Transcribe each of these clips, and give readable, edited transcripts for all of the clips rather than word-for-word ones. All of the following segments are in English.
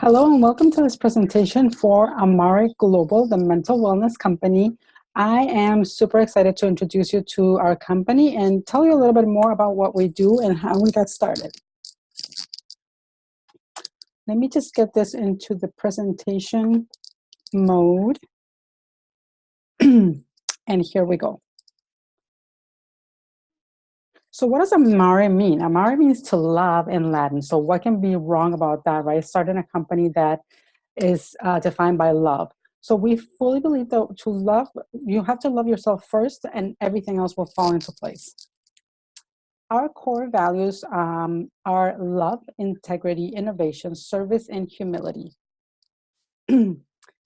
Hello and welcome to this presentation for Amare Global, the mental wellness company. I am super excited to introduce you to our company and tell you a little bit more about what we do and how we got started. Let me just get this into the presentation mode. And here we go. So what does Amare mean? Amare means to love in Latin. So what can be wrong about that, right? Starting a company that is defined by love. So we fully believe that to love, you have to love yourself first and everything else will fall into place. Our core values are love, integrity, innovation, service, and humility.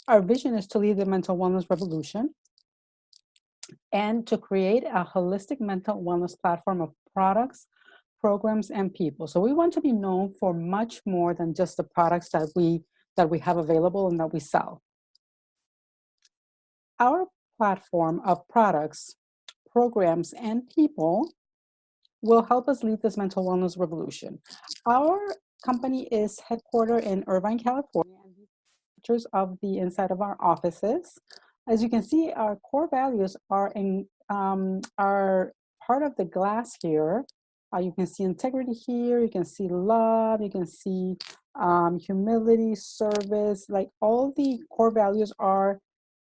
Our vision is to lead the mental wellness revolution and to create a holistic mental wellness platform of products, programs, and people. So we want to be known for much more than just the products that we have available and that we sell. Our platform of products, programs, and people will help us lead this mental wellness revolution. Our company is headquartered in Irvine, California, and these are pictures of the inside of our offices. As you can see, our core values are part of the glass here. You can see integrity here, you can see love, you can see humility, service, like all the core values are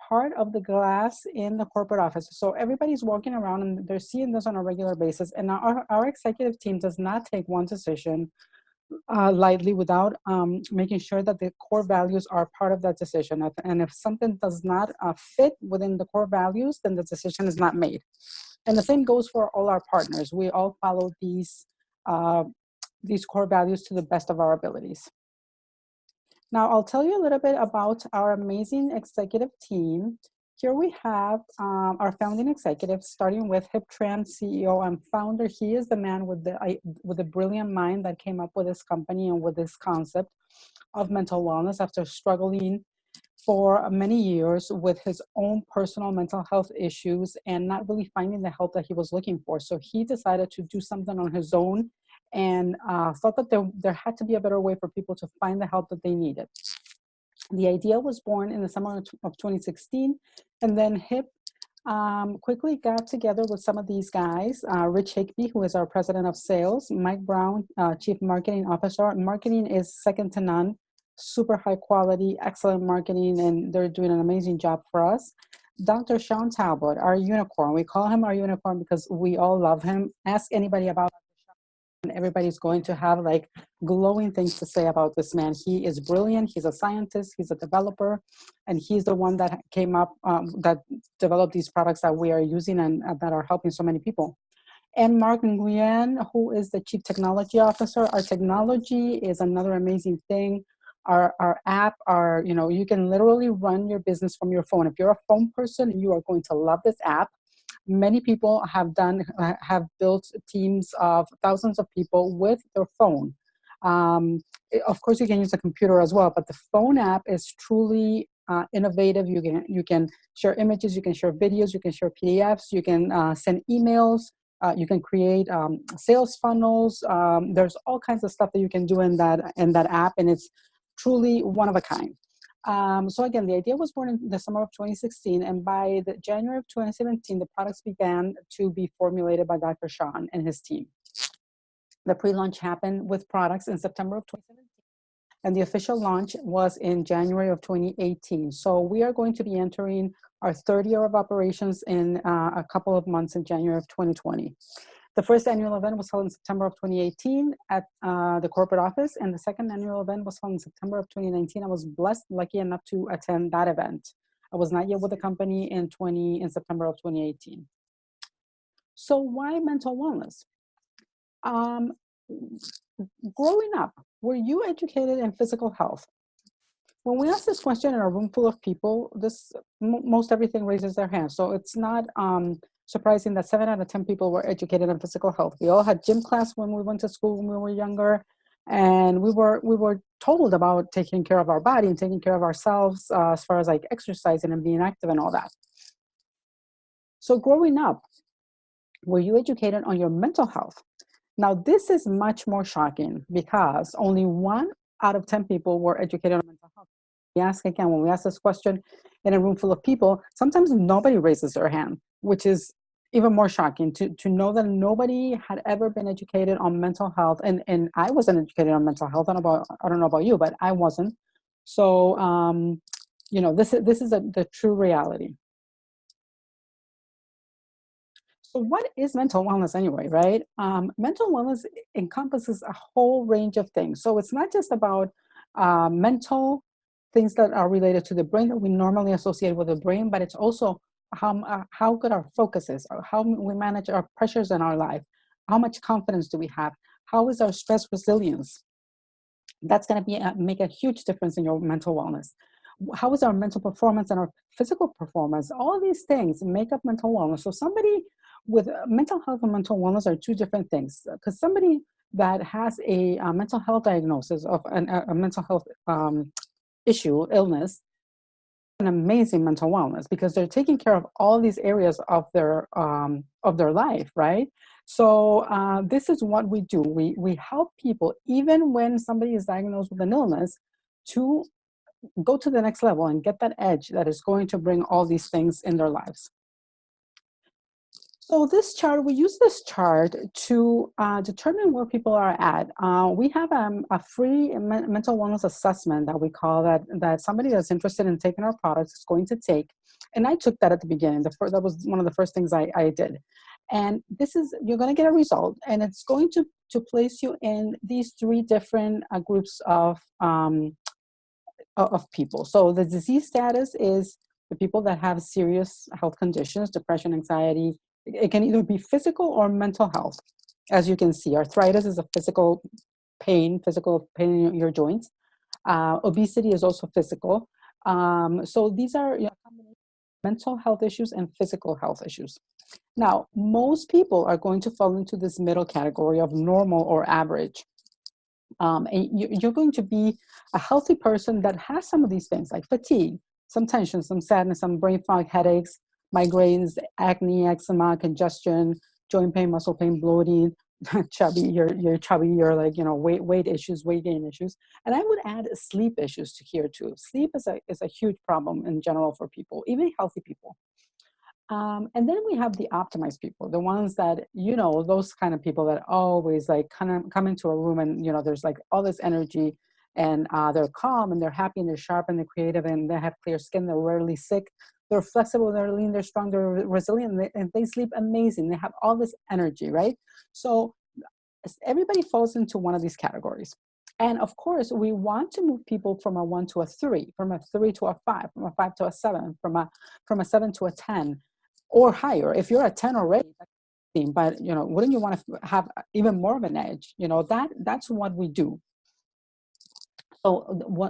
part of the glass in the corporate office. So everybody's walking around and they're seeing this on a regular basis. And our executive team does not take one decision lightly without making sure that the core values are part of that decision. And if something does not fit within the core values, then the decision is not made. And the same goes for all our partners. We all follow these core values to the best of our abilities. Now, I'll tell you a little bit about our amazing executive team. Here we have our founding executives, starting with Hip Tran CEO and founder. He is the man with the brilliant mind that came up with this company and with this concept of mental wellness after struggling for many years with his own personal mental health issues and not really finding the help that he was looking for. So he decided to do something on his own and thought that there had to be a better way for people to find the help that they needed. The idea was born in the summer of 2016, and then HIP quickly got together with some of these guys, Rich Higbee, who is our president of sales, Mike Brown, chief marketing officer. Marketing is second to none, super high quality, excellent marketing, and they're doing an amazing job for us. Dr. Sean Talbot, our unicorn. We call him our unicorn because we all love him. Ask anybody about and everybody's going to have like glowing things to say about this man. He is brilliant. He's a scientist. He's a developer, and he's the one that came up, that developed these products that we are using and that are helping so many people. And Mark Nguyen, who is the Chief Technology Officer. Our technology is another amazing thing. Our app, you can literally run your business from your phone. If you're a phone person, you are going to love this app. Many people have built teams of thousands of people with their phone. Of course, you can use a computer as well, but the phone app is truly innovative. You can share images, you can share videos, you can share PDFs, you can send emails, you can create sales funnels. There's all kinds of stuff that you can do in that app, and it's truly one of a kind. So again, the idea was born in the summer of 2016, and by the January of 2017, the products began to be formulated by Dr. Sean and his team. The pre-launch happened with products in September of 2017, and the official launch was in January of 2018. So we are going to be entering our third year of operations in a couple of months in January of 2020. The first annual event was held in September of 2018 at the corporate office, and the second annual event was held in September of 2019. I was lucky enough to attend that event. I was not yet with the company in September of 2018. So why mental wellness? Growing up, were you educated in physical health? When we ask this question in a room full of people, most everything raises their hand. So it's not surprising that 7 out of 10 people were educated in physical health. We all had gym class when we went to school when we were younger, and we were told about taking care of our body and taking care of ourselves as far as like exercising and being active and all that. So growing up, were you educated on your mental health? Now, this is much more shocking because only 1 out of 10 people were educated on mental health. We ask again, when we ask this question in a room full of people, sometimes nobody raises their hand, which is even more shocking to know that nobody had ever been educated on mental health. And I wasn't educated on mental health. I don't know about you, but I wasn't. So, this is the true reality. So what is mental wellness anyway, right? Mental wellness encompasses a whole range of things. So it's not just about mental things that are related to the brain that we normally associate with the brain, but it's also how good our focus is, or how we manage our pressures in our life, how much confidence do we have, how is our stress resilience. That's going to make a huge difference in your mental wellness. How is our mental performance and our physical performance? All of these things make up mental wellness. So somebody with mental health and mental wellness are two different things. Because somebody that has a mental health diagnosis of a mental health issue, illness, an amazing mental wellness because they're taking care of all these areas of their life, right? So this is what we do. We help people even when somebody is diagnosed with an illness to go to the next level and get that edge that is going to bring all these things in their lives. So this chart, we use this chart to determine where people are at. We have a free mental wellness assessment that we call that somebody that's interested in taking our products is going to take. And I took that at the beginning. That was one of the first things I did. And you're going to get a result, and it's going to place you in these three different groups of people. So the disease status is the people that have serious health conditions, depression, anxiety. It can either be physical or mental health. As you can see, arthritis is a physical pain in your joints. Obesity is also physical. So these are mental health issues and physical health issues. Now, most people are going to fall into this middle category of normal or average. And you're going to be a healthy person that has some of these things like fatigue, some tension, some sadness, some brain fog, headaches, migraines, acne, eczema, congestion, joint pain, muscle pain, bloating, chubby, you're chubby, you're like, weight issues, weight gain issues. And I would add sleep issues to here too. Sleep is a huge problem in general for people, even healthy people. And then we have the optimized people, the ones that, those kind of people that always like kind of come into a room and, there's like all this energy and they're calm and they're happy and they're sharp and they're creative and they have clear skin. They're rarely sick. They're flexible, they're lean, they're strong, they're resilient, and they sleep amazing. They have all this energy, right? So everybody falls into one of these categories. And of course, we want to move people from a 1 to a 3, from a 3 to a 5, from a 5 to a 7, from a 7 to a 10, or higher. If you're a 10 already, but wouldn't you want to have even more of an edge? That's what we do. So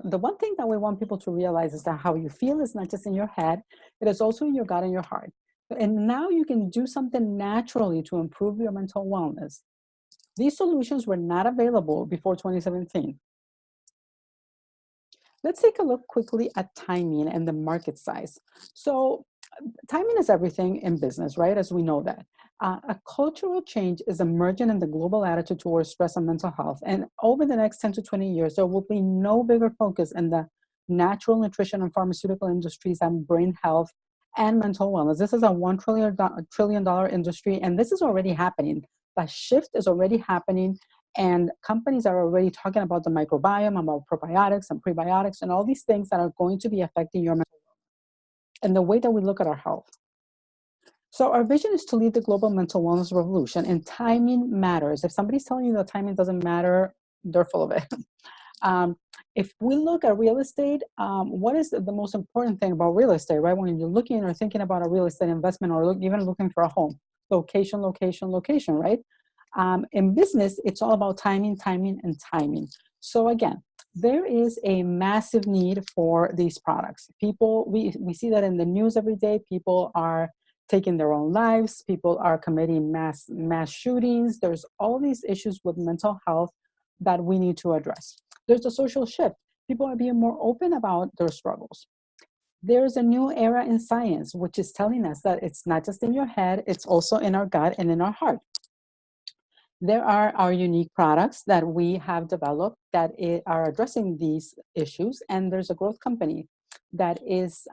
the one thing that we want people to realize is that how you feel is not just in your head, it is also in your gut and your heart. And now you can do something naturally to improve your mental wellness. These solutions were not available before 2017. Let's take a look quickly at timing and the market size. So timing is everything in business, right? As we know that. A cultural change is emerging in the global attitude towards stress and mental health. And over the next 10 to 20 years, there will be no bigger focus in the natural nutrition and pharmaceutical industries than brain health and mental wellness. This is a $1 trillion industry, and this is already happening. The shift is already happening, and companies are already talking about the microbiome, about probiotics and prebiotics, and all these things that are going to be affecting your mental health and the way that we look at our health. So our vision is to lead the global mental wellness revolution, and timing matters. If somebody's telling you that timing doesn't matter, they're full of it. If we look at real estate, what is the most important thing about real estate, right? When you're looking or thinking about a real estate investment or even looking for a home, location, location, location, right? In business, it's all about timing, timing, and timing. So again, there is a massive need for these products. We see that in the news every day. People are taking their own lives. People are committing mass shootings. There's all these issues with mental health that we need to address. There's a social shift. People are being more open about their struggles. There's a new era in science, which is telling us that it's not just in your head, it's also in our gut and in our heart. There are our unique products that we have developed that are addressing these issues, and there's a growth company that is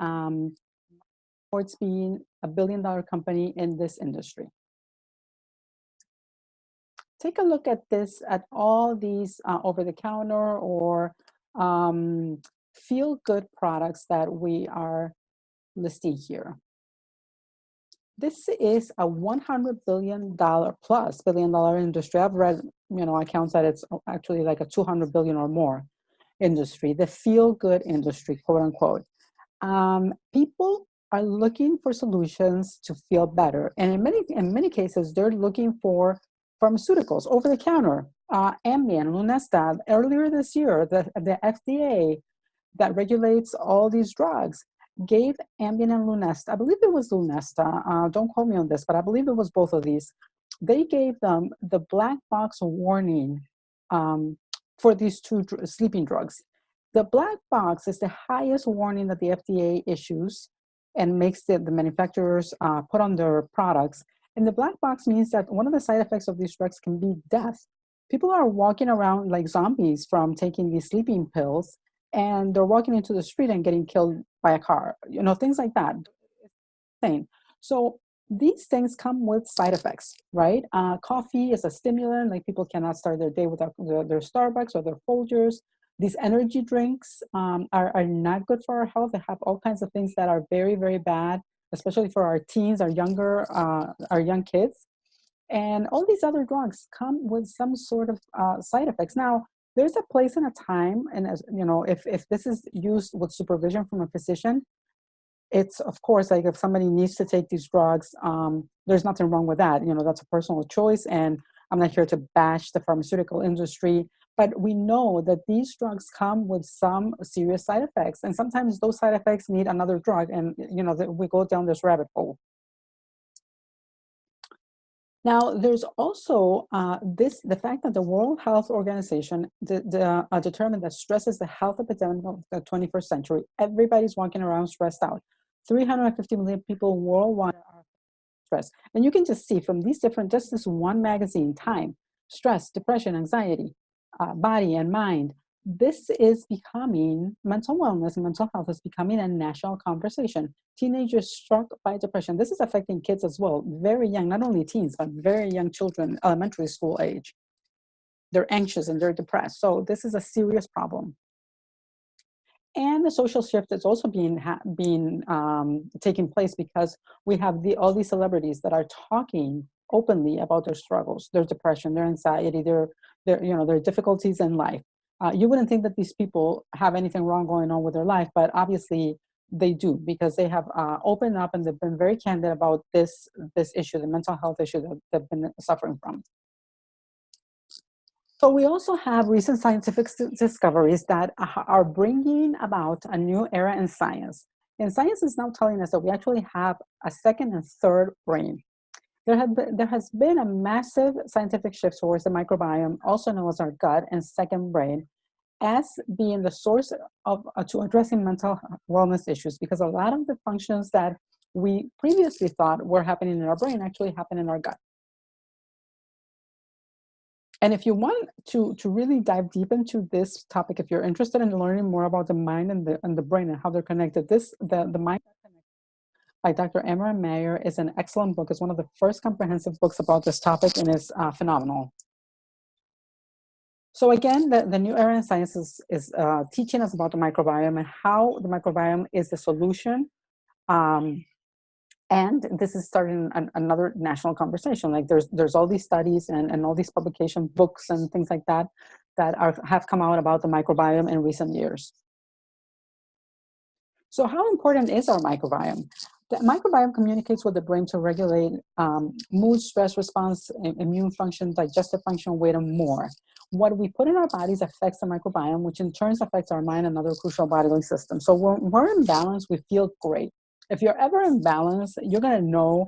towards being a billion-dollar company in this industry. Take a look at this, at all these over-the-counter or feel-good products that we are listing here. This is a $100 billion plus billion-dollar industry. I've read, accounts that it's actually like a 200 billion or more industry, the feel-good industry, quote unquote. People are looking for solutions to feel better, and in many cases, they're looking for pharmaceuticals over the counter. Ambien, Lunesta. Earlier this year, the FDA that regulates all these drugs gave Ambien and Lunesta, I believe it was Lunesta, don't quote me on this, but I believe it was both of these. They gave them the black box warning for these two sleeping drugs. The black box is the highest warning that the FDA issues and makes the manufacturers put on their products. And the black box means that one of the side effects of these drugs can be death. People are walking around like zombies from taking these sleeping pills, and they're walking into the street and getting killed by a car, things like that. So these things come with side effects, right? Coffee is a stimulant, like people cannot start their day without their Starbucks or their Folgers. These energy drinks are not good for our health. They have all kinds of things that are very, very bad, especially for our teens, our young kids. And all these other drugs come with some sort of side effects. Now, there's a place and a time, and as if this is used with supervision from a physician, it's, of course, like if somebody needs to take these drugs, there's nothing wrong with that. That's a personal choice, and I'm not here to bash the pharmaceutical industry, but we know that these drugs come with some serious side effects, and sometimes those side effects need another drug, and we go down this rabbit hole. Now, there's also the fact that the World Health Organization determined that stress is the health epidemic of the 21st century. Everybody's walking around stressed out. 350 million people worldwide are stressed. And you can just see from these just this one magazine, Time, stress, depression, anxiety, body and mind. This is becoming, mental wellness and mental health is becoming a national conversation. Teenagers struck by depression. This is affecting kids as well, very young, not only teens, but very young children, elementary school age. They're anxious and they're depressed. So this is a serious problem. And the social shift is also being taking place because we have all these celebrities that are talking openly about their struggles, their depression, their anxiety, their difficulties in life. You wouldn't think that these people have anything wrong going on with their life, but obviously they do, because they have opened up and they've been very candid about this issue, the mental health issue that they've been suffering from. So we also have recent scientific discoveries that are bringing about a new era in science. And science is now telling us that we actually have a second and third brain. There has been a massive scientific shift towards the microbiome, also known as our gut and second brain, as being the source to addressing mental wellness issues, because a lot of the functions that we previously thought were happening in our brain actually happen in our gut. And if you want to really dive deep into this topic, if you're interested in learning more about the mind and the brain and how they're connected, the Mind by Dr. Amare is an excellent book. It's one of the first comprehensive books about this topic, and is phenomenal. So again, the new era in science is teaching us about the microbiome and how the microbiome is the solution. And this is starting another national conversation. Like there's all these studies and all these publication books and things like that have come out about the microbiome in recent years. So how important is our microbiome? The microbiome communicates with the brain to regulate mood, stress response, immune function, digestive function, weight, and more. What we put in our bodies affects the microbiome, which in turn affects our mind and other crucial bodily systems. So when we're in balance, we feel great. If you're ever in balance, you're going to know,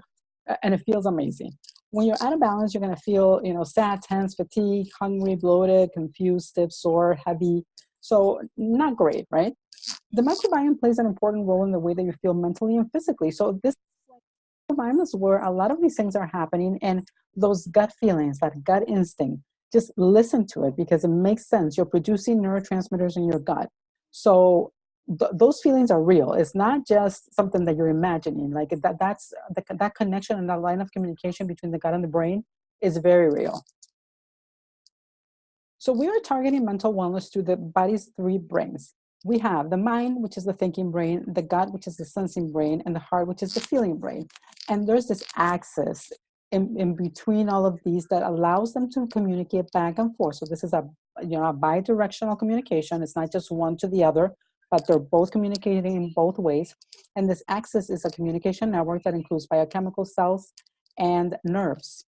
and it feels amazing. When you're out of balance, you're going to feel, sad, tense, fatigued, hungry, bloated, confused, stiff, sore, heavy. So not great, right? The microbiome plays an important role in the way that you feel mentally and physically. So this microbiome is where a lot of these things are happening, and those gut feelings, that gut instinct, just listen to it because it makes sense. You're producing neurotransmitters in your gut. So those feelings are real. It's not just something that you're imagining. Like that connection and that line of communication between the gut and the brain is very real. So we are targeting mental wellness through the body's three brains. We have the mind, which is the thinking brain, the gut, which is the sensing brain, and the heart, which is the feeling brain. And there's this axis in between all of these that allows them to communicate back and forth. So this is a bi-directional communication. It's not just one to the other, but they're both communicating in both ways. And this axis is a communication network that includes biochemical cells and nerves.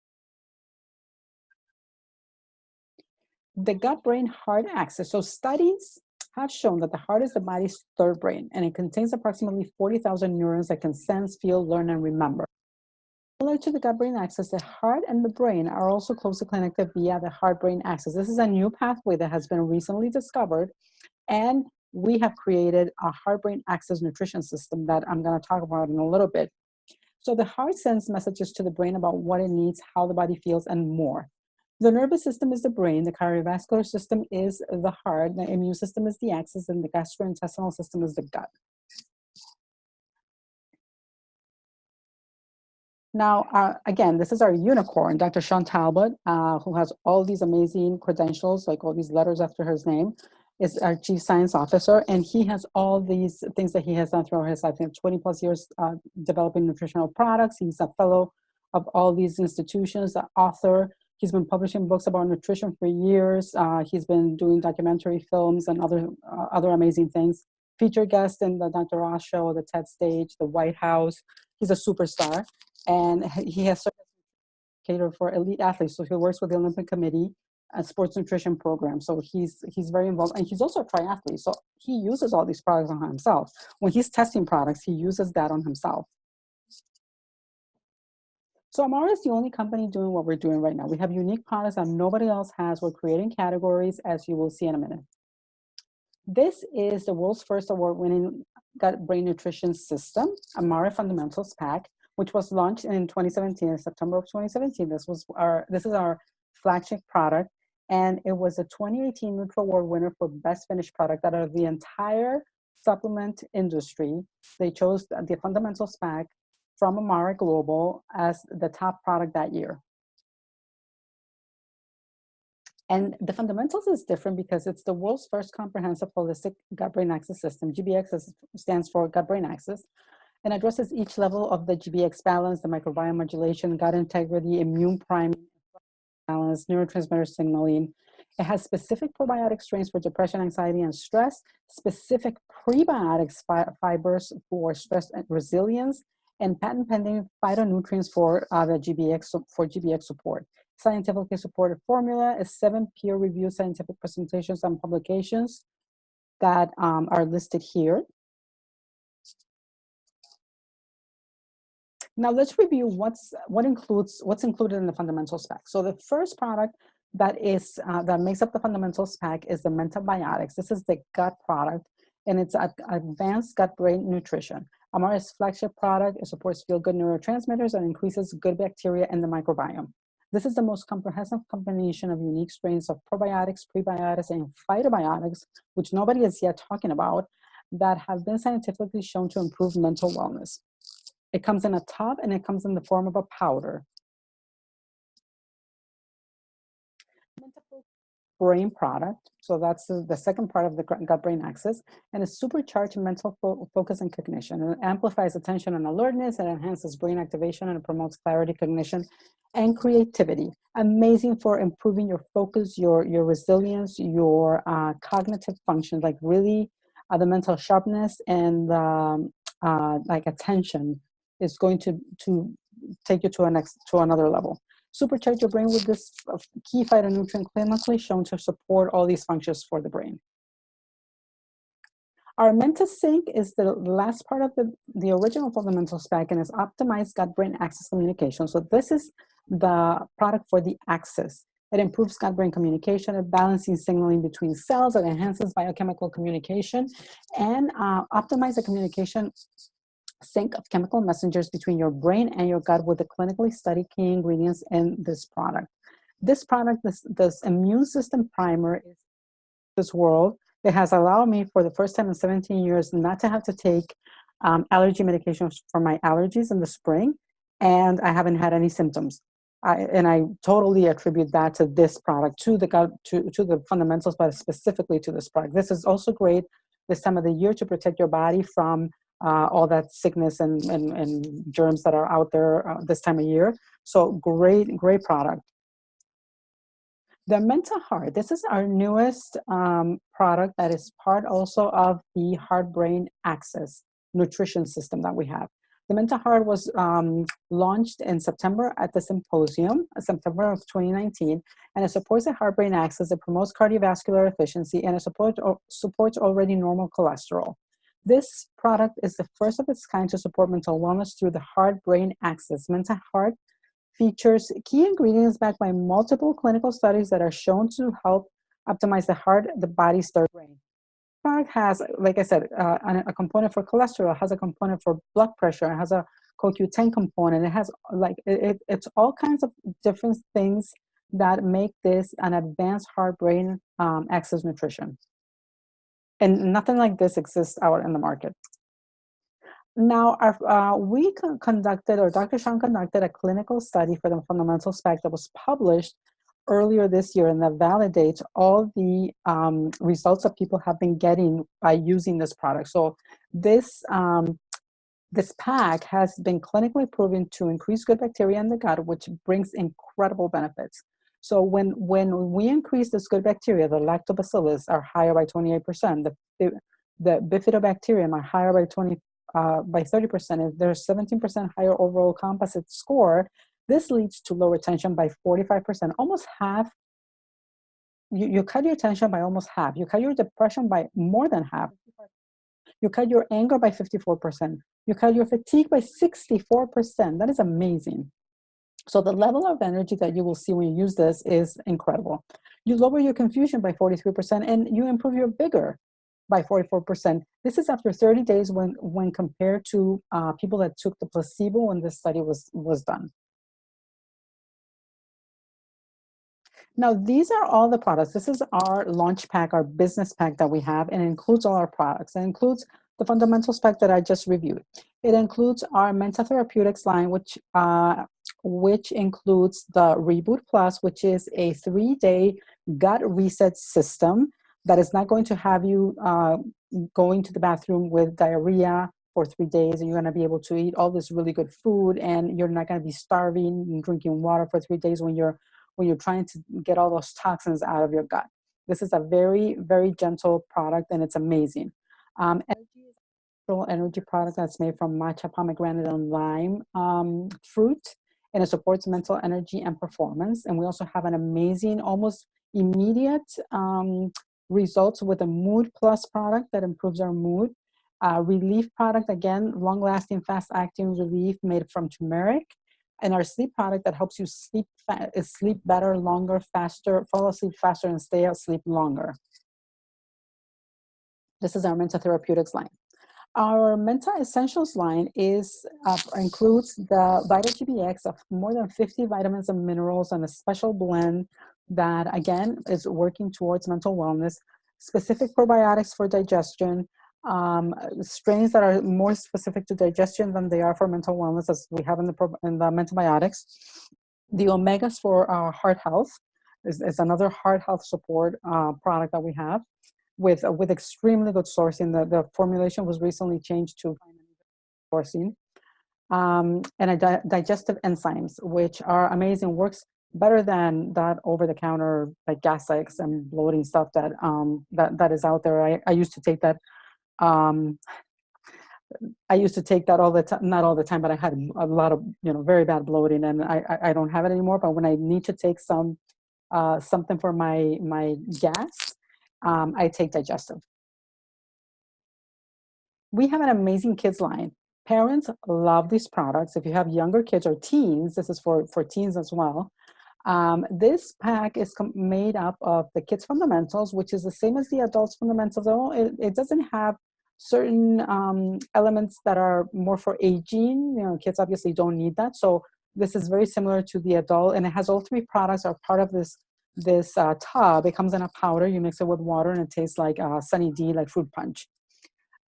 The gut-brain-heart axis. So studies have shown that the heart is the body's third brain, and it contains approximately 40,000 neurons that can sense, feel, learn, and remember. Similar to the gut-brain axis, the heart and the brain are also closely connected via the heart-brain axis. This is a new pathway that has been recently discovered, and we have created a heart-brain axis nutrition system that I'm going to talk about in a little bit. So the heart sends messages to the brain about what it needs, how the body feels, and more. The nervous system is the brain, the cardiovascular system is the heart, the immune system is the axis, and the gastrointestinal system is the gut. Now, again, this is our unicorn, Dr. Sean Talbot, who has all these amazing credentials, like all these letters after his name, is our chief science officer, and he has all these things that he has done throughout his life. 20 plus years developing nutritional products. He's a fellow of all these institutions, the author. He's been publishing books about nutrition for years. He's been doing documentary films and other amazing things. Featured guest in the Dr. Ross show, the TED stage, the White House. He's a superstar, and he has served as cater for elite athletes. So he works with the Olympic Committee and sports nutrition program. So he's very involved, and he's also a triathlete. So he uses all these products on himself. When he's testing products, he uses that on himself. So Amare is the only company doing what we're doing right now. We have unique products that nobody else has. We're creating categories, as you will see in a minute. This is the world's first award-winning gut-brain nutrition system, Amare Fundamentals Pack, which was launched in 2017, in September of 2017. This is our flagship product, and it was a 2018 Nutra Award winner for best finished product out of the entire supplement industry. They chose the Fundamentals Pack from Amare Global as the top product that year. And the fundamentals is different because it's the world's first comprehensive holistic gut-brain axis system. GBX stands for gut-brain axis, and addresses each level of the GBX balance, the microbiome modulation, gut integrity, immune priming, balance, neurotransmitter signaling. It has specific probiotic strains for depression, anxiety, and stress, specific prebiotics fibers for stress and resilience, and patent pending phytonutrients for the GBX support. Scientifically supported formula is 7 peer-reviewed scientific presentations and publications that are listed here. Now let's review what's included in the fundamentals pack. So the first product that makes up the fundamentals pack is the Mentabiotics. This is the gut product, and it's advanced gut-brain nutrition. Amare's flagship product. It supports feel-good neurotransmitters and increases good bacteria in the microbiome. This is the most comprehensive combination of unique strains of probiotics, prebiotics, and phytobiotics, which nobody is yet talking about, that have been scientifically shown to improve mental wellness. It comes in a tub, and it comes in the form of a powder. Brain product. So that's the second part of the gut-brain axis, and it's supercharged mental focus and cognition. And it amplifies attention and alertness, and enhances brain activation, and it promotes clarity, cognition, and creativity. Amazing for improving your focus, your resilience, your cognitive functions, like really the mental sharpness and like attention is going to take you to another level. Supercharge your brain with this key phytonutrient clinically shown to support all these functions for the brain. Our MentaSync is the last part of the original fundamentals pack, and is optimized gut-brain axis communication. So this is the product for the axis. It improves gut-brain communication, it balances signaling between cells, it enhances biochemical communication, and optimizes the communication sync of chemical messengers between your brain and your gut with the clinically studied key ingredients in this product. This product, this immune system primer, is this world. It has allowed me for the first time in 17 years not to have to take allergy medications for my allergies in the spring, and I haven't had any symptoms. And I totally attribute that to this product, to the gut, to the fundamentals, but specifically to this product. This is also great this time of the year to protect your body from all that sickness and germs that are out there this time of year. So great product. The Menta Heart, this is our newest product that is part also of the heart-brain axis nutrition system that we have. The Menta Heart was launched in September at the symposium, September of 2019, and it supports the heart-brain axis, it promotes cardiovascular efficiency, and it supports already normal cholesterol. This product is the first of its kind to support mental wellness through the heart-brain axis. Menta Heart features key ingredients backed by multiple clinical studies that are shown to help optimize the heart, the body's third brain. The product has, like I said, a component for cholesterol, has a component for blood pressure, it has a CoQ10 component, it has it's all kinds of different things that make this an advanced heart-brain axis nutrition. And nothing like this exists out in the market. Now, we conducted, or Dr. Sean conducted, a clinical study for the fundamental spec that was published earlier this year, and that validates all the results that people have been getting by using this product. So this pack has been clinically proven to increase good bacteria in the gut, which brings incredible benefits. So when we increase this good bacteria, the lactobacillus are higher by 28%, the bifidobacterium are higher by 30%, if there's 17% higher overall composite score, this leads to lower tension by 45%, almost half. You cut your tension by almost half. You cut your depression by more than half. You cut your anger by 54%. You cut your fatigue by 64%. That is amazing. So the level of energy that you will see when you use this is incredible. You lower your confusion by 43%, and you improve your vigor by 44%. This is after 30 days when compared to people that took the placebo when this study was done. Now, these are all the products. This is our launch pack, our business pack that we have, and it includes all our products. It includes the fundamental spec that I just reviewed. It includes our Menta Therapeutics line, which includes the Reboot Plus, which is a 3-day gut reset system that is not going to have you going to the bathroom with diarrhea for 3 days, and you're going to be able to eat all this really good food, and you're not going to be starving and drinking water for 3 days when you're trying to get all those toxins out of your gut. This is a very, very gentle product, and it's amazing. Energy product that's made from matcha, pomegranate, and lime fruit, and it supports mental energy and performance. And we also have an amazing, almost immediate results with a Mood Plus product that improves our mood. Relief product, again, long-lasting, fast-acting relief made from turmeric. And our sleep product that helps you sleep better, longer, faster, fall asleep faster, and stay asleep longer. This is our Menta Therapeutics line. Our Menta Essentials line includes the Vita GBX of more than 50 vitamins and minerals and a special blend that, again, is working towards mental wellness, specific probiotics for digestion, strains that are more specific to digestion than they are for mental wellness, as we have in the Mentabiotics. The omegas for heart health is another heart health support product that we have with extremely good sourcing. The formulation was recently changed to sourcing. And digestive enzymes, which are amazing, works better than that over-the-counter like Gas-X and bloating stuff that is out there. I used to take that. I used to take that all the time, not all the time, but I had a lot of very bad bloating, and I don't have it anymore. But when I need to take something for my gas, I take digestive. We have an amazing kids line. Parents love these products. If you have younger kids or teens, this is for teens as well. This pack is made up of the kids fundamentals, which is the same as the adults fundamentals. It doesn't have certain elements that are more for aging. You know, kids obviously don't need that. So this is very similar to the adult, and it has all three products are part of this tub. It comes in a powder. You mix it with water, and it tastes like Sunny D, like fruit punch.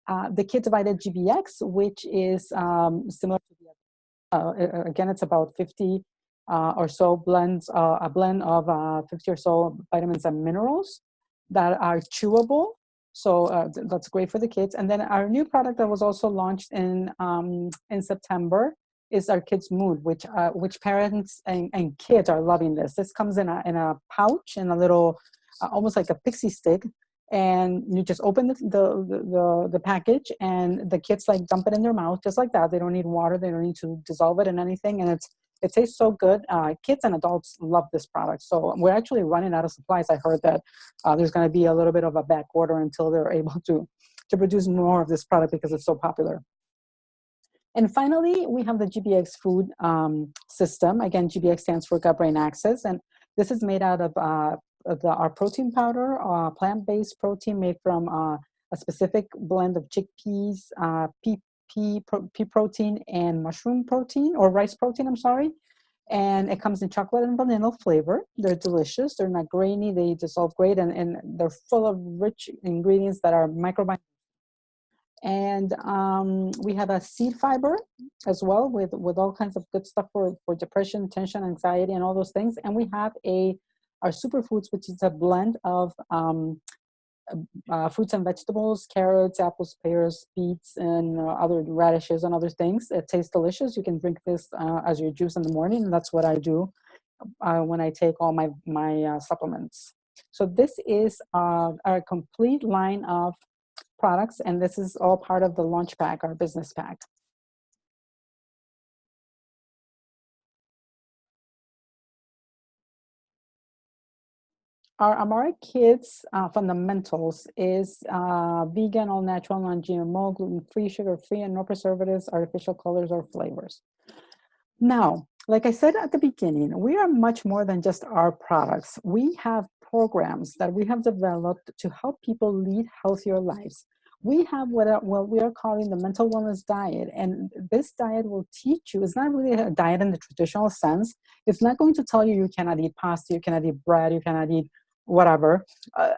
The Kid Divided GBX, which is similar to the again, it's about 50 or so blends, a blend of 50 or so vitamins and minerals that are chewable. So that's great for the kids. And then our new product that was also launched in September is our Kids Mood, which parents and kids are loving this. This comes in a pouch, in a little, almost like a pixie stick, and you just open the package, and the kids like dump it in their mouth just like that. They don't need water, they don't need to dissolve it in anything, and it tastes so good. Kids and adults love this product. So we're actually running out of supplies. I heard that there's going to be a little bit of a back order until they're able to produce more of this product because it's so popular. And finally, we have the GBX food system. Again, GBX stands for Gut Brain Access, and this is made out of our protein powder, plant-based protein made from a specific blend of chickpeas, pea protein, and mushroom protein, or rice protein, I'm sorry. And it comes in chocolate and vanilla flavor. They're delicious. They're not grainy. They dissolve great, and they're full of rich ingredients that are microbiome. And we have a seed fiber as well, with all kinds of good stuff for depression, tension, anxiety, and all those things. And we have our superfoods, which is a blend of fruits and vegetables, carrots, apples, pears, beets, and other radishes and other things. It tastes delicious. You can drink this as your juice in the morning, and that's what I do when I take all my supplements. So this is our complete line of products, and this is all part of the launch pack, our business pack. Our Amare Kids fundamentals is vegan, all natural, non-GMO, gluten-free, sugar-free, and no preservatives, artificial colors, or flavors. Now, like I said at the beginning, we are much more than just our products. We have programs that we have developed to help people lead healthier lives. We have what we are calling the mental wellness diet. And this diet will teach you, it's not really a diet in the traditional sense. It's not going to tell you cannot eat pasta, you cannot eat bread, you cannot eat whatever.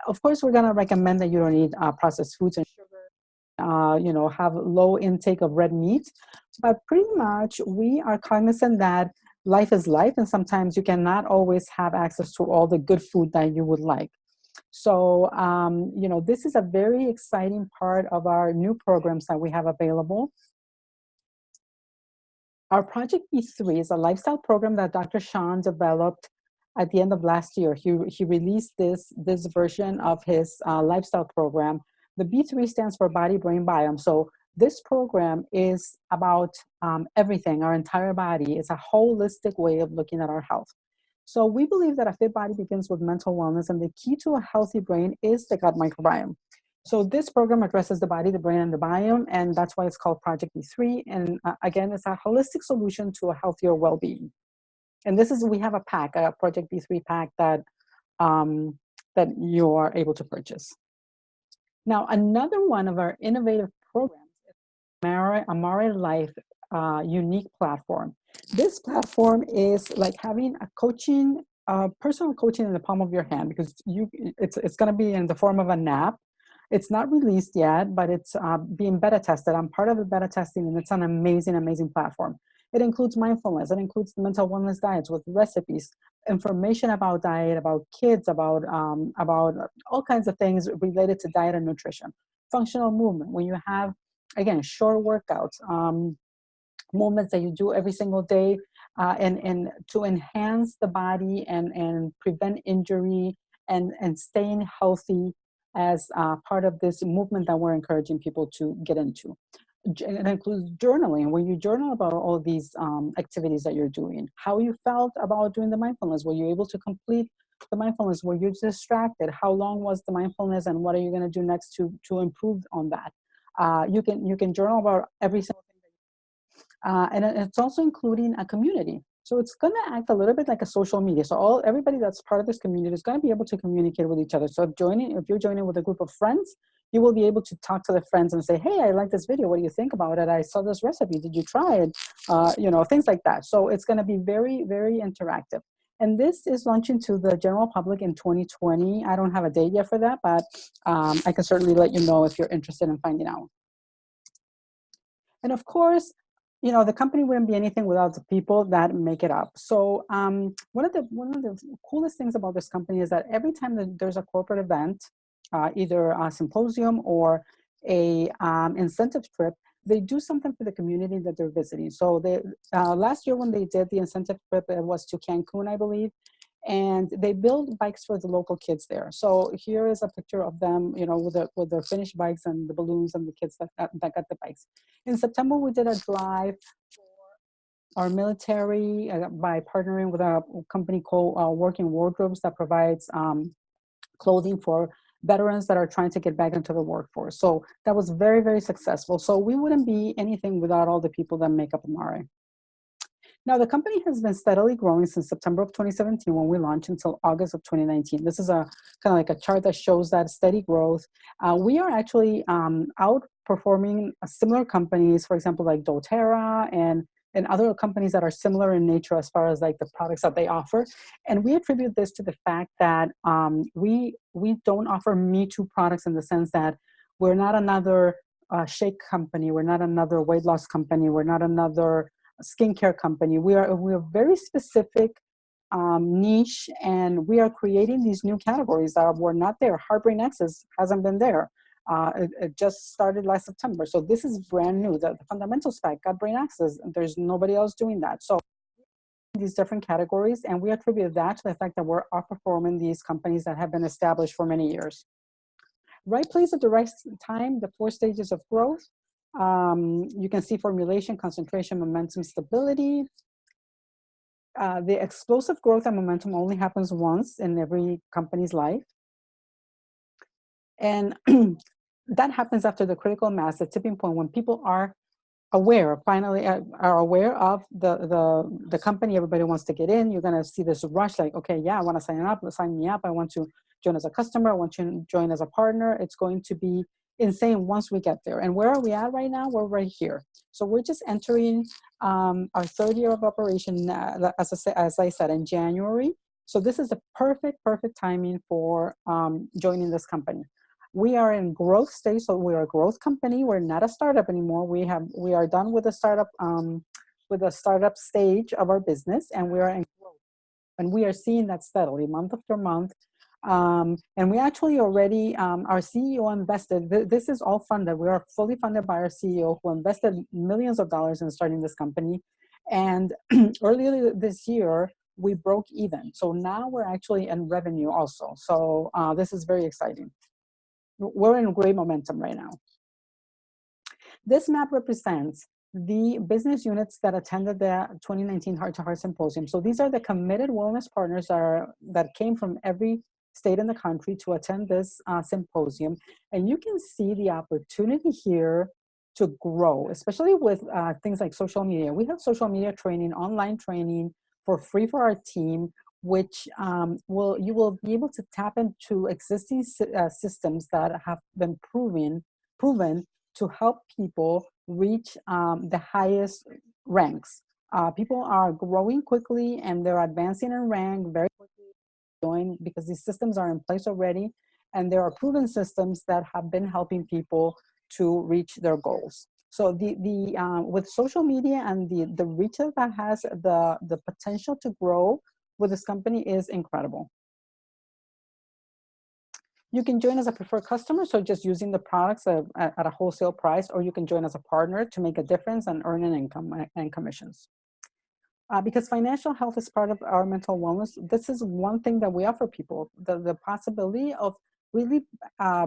Of course, we're going to recommend that you don't eat processed foods and sugar, have low intake of red meat. But pretty much we are cognizant that life is life, and sometimes you cannot always have access to all the good food that you would like. So, this is a very exciting part of our new programs that we have available. Our Project B3 is a lifestyle program that Dr. Sean developed at the end of last year. He released this version of his lifestyle program. The B3 stands for Body, Brain, Biome. So this program is about everything, our entire body. It's a holistic way of looking at our health. So we believe that a fit body begins with mental wellness, and the key to a healthy brain is the gut microbiome. So this program addresses the body, the brain, and the biome, and that's why it's called Project B3. And again, it's a holistic solution to a healthier well-being. And we have a pack, a Project B3 pack that you are able to purchase. Now, another one of our innovative programs is Amare Life unique platform. This platform is like having a coaching, personal coaching in the palm of your hand, because it's going to be in the form of an app. It's not released yet, but it's being beta tested. I'm part of the beta testing, and it's an amazing, amazing platform. It includes mindfulness. It includes mental wellness diets with recipes, information about diet, about kids, about all kinds of things related to diet and nutrition. Functional movement, when you have, again, short workouts, movements that you do every single day, and to enhance the body and prevent injury and staying healthy as part of this movement that we're encouraging people to get into. It includes journaling, where you journal about all these activities that you're doing, how you felt about doing the mindfulness. Were you able to complete the mindfulness? Were you distracted? How long was the mindfulness, and what are you going to do next to improve on that? You can journal about every single thing, and it's also including a community. So it's going to act a little bit like a social media. So everybody that's part of this community is going to be able to communicate with each other. So if you're joining with a group of friends, you will be able to talk to the friends and say, hey, I like this video. What do you think about it? I saw this recipe. Did you try it? Things like that. So it's going to be very, very interactive. And this is launching to the general public in 2020. I don't have a date yet for that, but I can certainly let you know if you're interested in finding out. And of course, the company wouldn't be anything without the people that make it up. So one of the coolest things about this company is that every time that there's a corporate event, either a symposium or a incentive trip, they do something for the community that they're visiting. So they last year when they did the incentive trip, it was to Cancun, I believe, and they build bikes for the local kids there. So here is a picture of them, with their finished bikes and the balloons and the kids that got the bikes. In September, we did a drive for our military by partnering with a company called Working Wardrobes that provides clothing for veterans that are trying to get back into the workforce. So that was very, very successful. So we wouldn't be anything without all the people that make up Amare. Now, the company has been steadily growing since September of 2017 when we launched until August of 2019. This is a kind of like a chart that shows that steady growth. We are actually outperforming similar companies, for example, like doTERRA and other companies that are similar in nature as far as like the products that they offer. And we attribute this to the fact that we don't offer Me Too products in the sense that we're not another shake company, we're not another weight loss company, we're not another skincare company. We are very specific niche, and we are creating these new categories that were not there. Heartbrain X's hasn't been there. It just started last September. So this is brand new. The fundamentals pack got brain access. There's nobody else doing that. So these different categories, and we attribute that to the fact that we're outperforming these companies that have been established for many years. Right place at the right time, the 4 stages of growth. You can see formulation, concentration, momentum, stability. The explosive growth and momentum only happens once in every company's life. And that happens after the critical mass, the tipping point, when people are aware, finally are aware of the company. Everybody wants to get in. You're going to see this rush like, okay, yeah, I want to sign me up. I want to join as a customer. I want to join as a partner. It's going to be insane once we get there. And where are we at right now? We're right here. So we're just entering our 3rd year of operation, as I said, in January. So this is the perfect timing for joining this company. We are in growth stage, so we're a growth company. We're not a startup anymore. We are done with the startup stage of our business, and we are in growth. And we are seeing that steadily, month after month. And we actually already, our CEO invested, this is all funded. We are fully funded by our CEO, who invested millions of dollars in starting this company. And earlier this year, we broke even. So now we're actually in revenue also. So this is very exciting. We're in great momentum right now. This map represents the business units that attended the 2019 Heart to Heart Symposium. So these are the committed wellness partners that came from every state in the country to attend this symposium. And you can see the opportunity here to grow, especially with things like social media. We have social media training, online training for free for our team, which you will be able to tap into existing systems that have been proven to help people reach the highest ranks. People are growing quickly and they're advancing in rank very quickly because these systems are in place already, and there are proven systems that have been helping people to reach their goals. So with social media and the reach that has the potential to grow with this company is incredible. You can join as a preferred customer, so just using the products at a wholesale price, or you can join as a partner to make a difference and earn an income and commissions. Because financial health is part of our mental wellness, this is one thing that we offer people, the possibility of really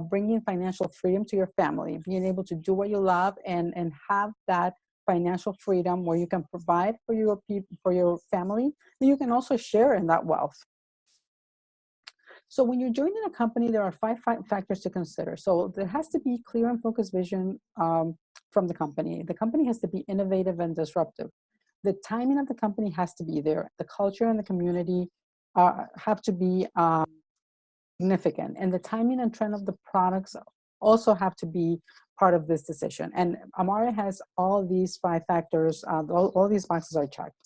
bringing financial freedom to your family, being able to do what you love and have that financial freedom where you can provide for your family, and you can also share in that wealth. So when you're joining a company, there are 5 factors to consider. So there has to be clear and focused vision from the company. The company has to be innovative and disruptive. The timing of the company has to be there. The culture and the community have to be significant. And the timing and trend of the products also have to be part of this decision. And Amare has all these 5 factors, all these boxes are checked.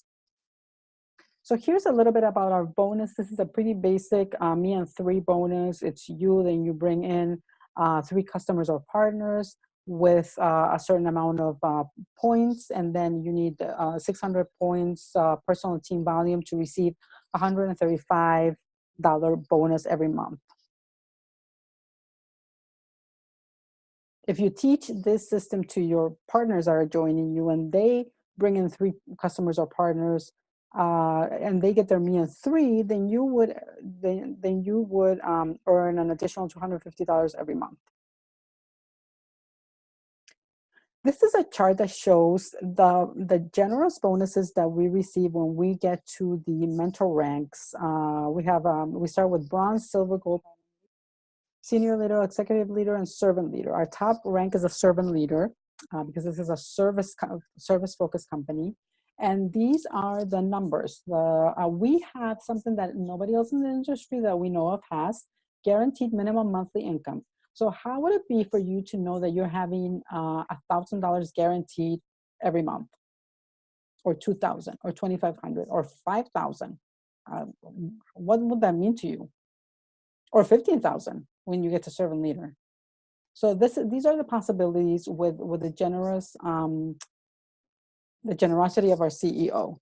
So here's a little bit about our bonus. This is a pretty basic me and 3 bonus. It's you, then you bring in 3 customers or partners with a certain amount of points, and then you need 600 points personal team volume to receive $135 bonus every month. If you teach this system to your partners that are joining you and they bring in 3 customers or partners, and they get their meal 3, then you would earn an additional $250 every month. This is a chart that shows the generous bonuses that we receive when we get to the mentor ranks. We start with bronze, silver, gold, senior leader, executive leader, and servant leader. Our top rank is a servant leader because this is a service-focused company. And these are the numbers. We have something that nobody else in the industry that we know of has, guaranteed minimum monthly income. So how would it be for you to know that you're having $1,000 guaranteed every month, or $2,000, or $2,500, or $5,000? What would that mean to you? Or $15,000 when you get to servant leader. So these are the possibilities with the generosity of our CEO.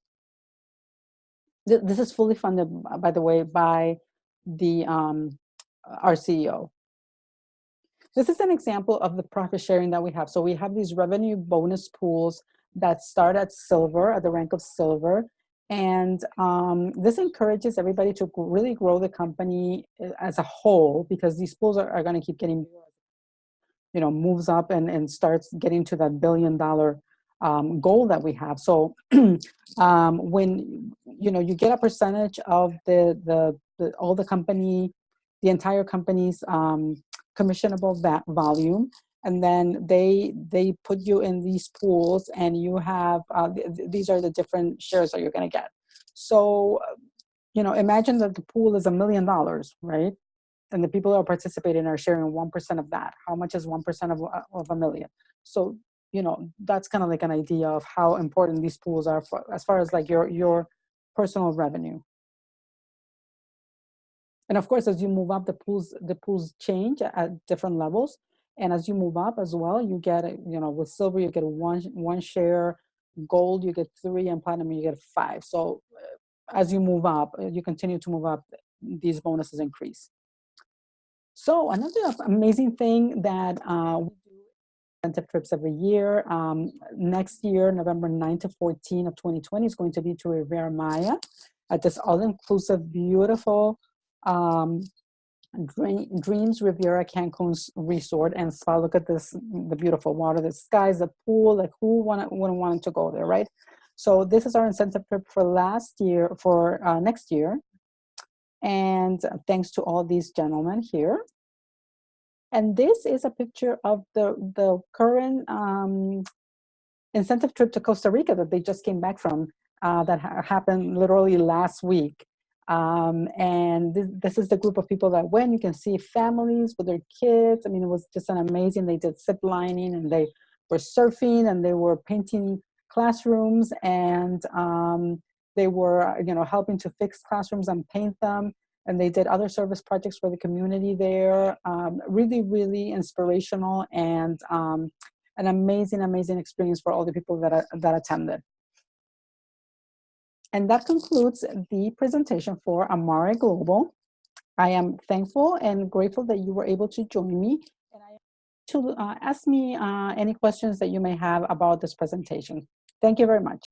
This is fully funded, by the way, by our CEO. This is an example of the profit sharing that we have. So we have these revenue bonus pools that start at silver, at the rank of silver. And this encourages everybody to really grow the company as a whole, because these pools are going to keep getting, moves up and starts getting to that $1 billion goal that we have. So when you get a percentage of all the company, the entire company's commissionable volume, and then they put you in these pools, and you have these are the different shares that you're going to get. So imagine that the pool is $1 million, right? And the people who are participating are sharing 1% of that. How much is 1% of $1 million? So that's kind of like an idea of how important these pools are as far as like your personal revenue. And of course, as you move up, the pools change at different levels. And as you move up as well, you get, with silver, you get one share, gold, you get 3, and platinum, you get 5. So as you move up, you continue to move up, these bonuses increase. So another amazing thing that we do incentive trips every year. Next year, November 9 to 14 of 2020 is going to be to Riviera Maya at this all-inclusive, beautiful Dreams Riviera Cancun Resort and Spa. Look at this, the beautiful water, the skies, the pool. Like, who wouldn't want to go there, right? So this is our incentive trip for next year. And thanks to all these gentlemen here. And this is a picture of the current incentive trip to Costa Rica that they just came back from, that happened literally last week. And this is the group of people that went. You can see families with their kids. I mean, it was just an amazing. They did zip lining, and they were surfing, and they were painting classrooms, and they were helping to fix classrooms and paint them. And they did other service projects for the community there. Really, really inspirational, and an amazing experience for all the people that attended. And that concludes the presentation for Amare Global. I am thankful and grateful that you were able to join me. And I to ask me any questions that you may have about this presentation. Thank you very much.